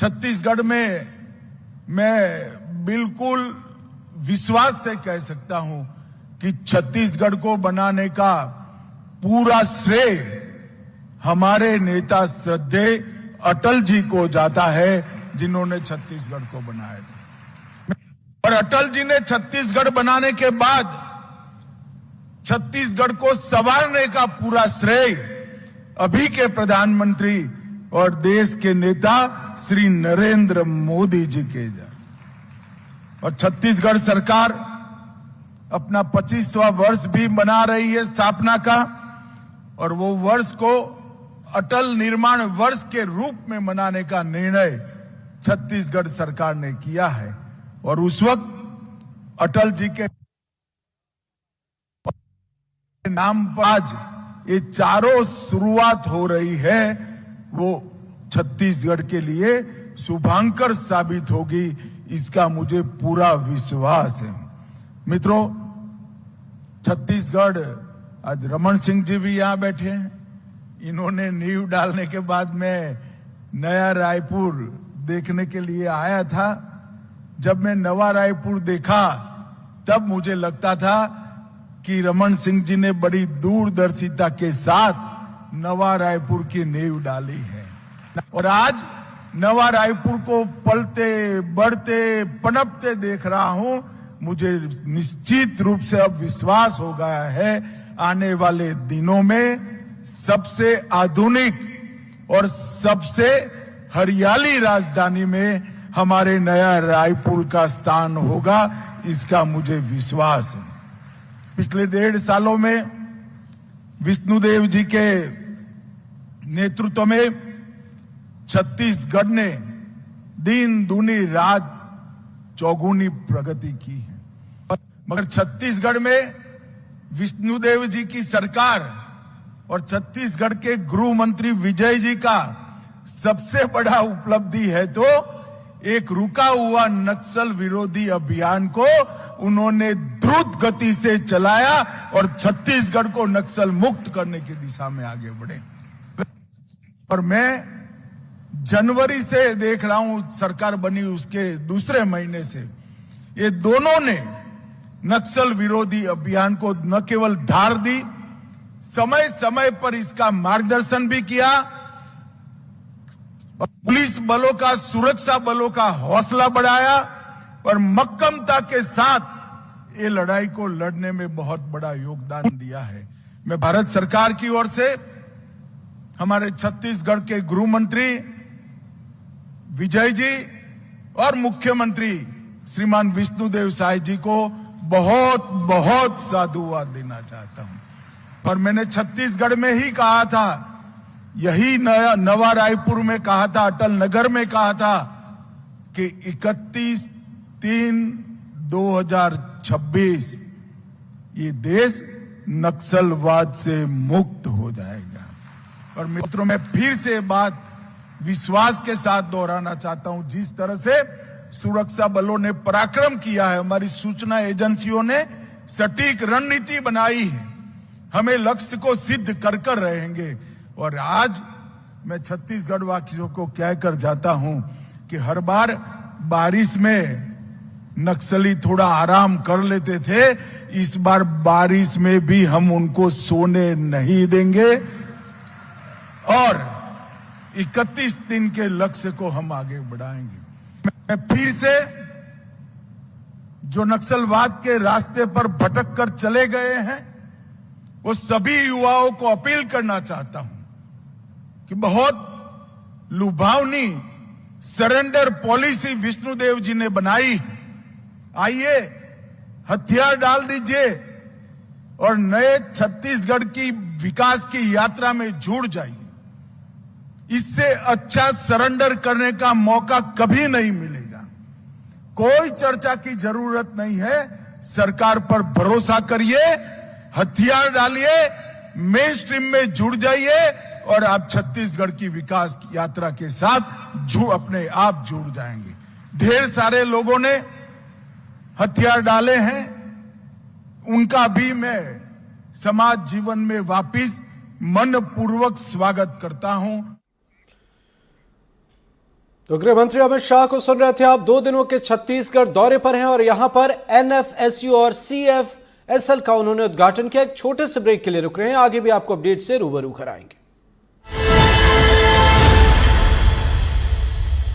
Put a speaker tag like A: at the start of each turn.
A: छत्तीसगढ़ में मैं बिल्कुल विश्वास से कह सकता हूं कि छत्तीसगढ़ को बनाने का पूरा श्रेय हमारे नेता श्रद्धेय अटल जी को जाता है, जिन्होंने छत्तीसगढ़ को बनाया। और अटल जी ने छत्तीसगढ़ बनाने के बाद छत्तीसगढ़ को संवारने का पूरा श्रेय अभी के प्रधानमंत्री और देश के नेता श्री नरेंद्र मोदी जी के जा। और छत्तीसगढ़ सरकार अपना 25वां वर्ष भी मना रही है स्थापना का, और वो वर्ष को अटल निर्माण वर्ष के रूप में मनाने का निर्णय छत्तीसगढ़ सरकार ने किया है। और उस वक्त अटल जी के नाम पर आज ये चारों शुरुआत हो रही है, वो छत्तीसगढ़ के लिए शुभांकर साबित होगी, इसका मुझे पूरा विश्वास है। मित्रों, छत्तीसगढ़, आज रमन सिंह जी भी यहां बैठे हैं, इन्होंने नींव डालने के बाद मैं नया रायपुर देखने के लिए आया था। जब मैं नवा रायपुर देखा तब मुझे लगता था कि रमन सिंह जी ने बड़ी दूरदर्शिता के साथ नवा रायपुर की नींव डाली है। और आज नवा रायपुर को पलते बढ़ते पनपते देख रहा हूं। मुझे निश्चित रूप से अब विश्वास हो गया है, आने वाले दिनों में सबसे आधुनिक और सबसे हरियाली राजधानी में हमारे नया रायपुर का स्थान होगा, इसका मुझे विश्वास है। पिछले 1.5 सालों में विष्णुदेव जी के नेतृत्व में छत्तीसगढ़ ने दिन दूनी रात चौगुनी प्रगति की है। मगर छत्तीसगढ़ में विष्णुदेव जी की सरकार और छत्तीसगढ़ के गृह मंत्री विजय जी का सबसे बड़ा उपलब्धि है तो एक रुका हुआ नक्सल विरोधी अभियान को उन्होंने द्रुत गति से चलाया और छत्तीसगढ़ को नक्सल मुक्त करने की दिशा में आगे बढ़े। और मैं जनवरी से देख रहा हूं, सरकार बनी उसके दूसरे महीने से ये दोनों ने नक्सल विरोधी अभियान को न केवल धार दी, समय समय पर इसका मार्गदर्शन भी किया, पुलिस बलों का, सुरक्षा बलों का हौसला बढ़ाया और मक्कमता के साथ ये लड़ाई को लड़ने में बहुत बड़ा योगदान दिया है। मैं भारत सरकार की ओर से हमारे छत्तीसगढ़ के गृह मंत्री विजय जी और मुख्यमंत्री श्रीमान विष्णुदेव साय जी को बहुत बहुत साधुवाद देना चाहता हूं। और मैंने छत्तीसगढ़ में ही कहा था, यही नवा रायपुर में कहा था, अटल नगर में कहा था कि 31/3/2026 ये देश नक्सलवाद से मुक्त हो जाएगा। और मित्रों, मैं फिर से बात विश्वास के साथ दोहराना चाहता हूं, जिस तरह से सुरक्षा बलों ने पराक्रम किया है, हमारी सूचना एजेंसियों ने सटीक रणनीति बनाई है, हमें लक्ष्य को सिद्ध कर कर रहेंगे। और आज मैं छत्तीसगढ़ वासियों को कहकर जाता हूं कि हर बार बारिश में नक्सली थोड़ा आराम कर लेते थे, इस बार बारिश में भी हम उनको सोने नहीं देंगे और 31 दिन के लक्ष्य को हम आगे बढ़ाएंगे। मैं फिर से जो नक्सलवाद के रास्ते पर भटक कर चले गए हैं, वो सभी युवाओं को अपील करना चाहता हूं कि बहुत लुभावनी सरेंडर पॉलिसी विष्णुदेव जी ने बनाई। आइए, हथियार डाल दीजिए और नए छत्तीसगढ़ की विकास की यात्रा में जुड़ जाइए। इससे अच्छा सरेंडर करने का मौका कभी नहीं मिलेगा। कोई चर्चा की जरूरत नहीं है, सरकार पर भरोसा करिए, हथियार डालिए, मेन स्ट्रीम में जुड़ जाइए और आप छत्तीसगढ़ की विकास की यात्रा के साथ अपने आप जुड़ जाएंगे। ढेर सारे लोगों ने हथियार डाले हैं, उनका भी मैं समाज जीवन में वापिस मनपूर्वक स्वागत करता हूं।
B: तो गृह मंत्री अमित शाह को सुन रहे थे आप। 2 दिनों के छत्तीसगढ़ दौरे पर हैं और यहां पर एनएफएसयू और सीएफएसएल का उन्होंने उद्घाटन किया। एक छोटे से ब्रेक के लिए रुक रहे हैं, आगे भी आपको अपडेट से रूबरू कराएंगे।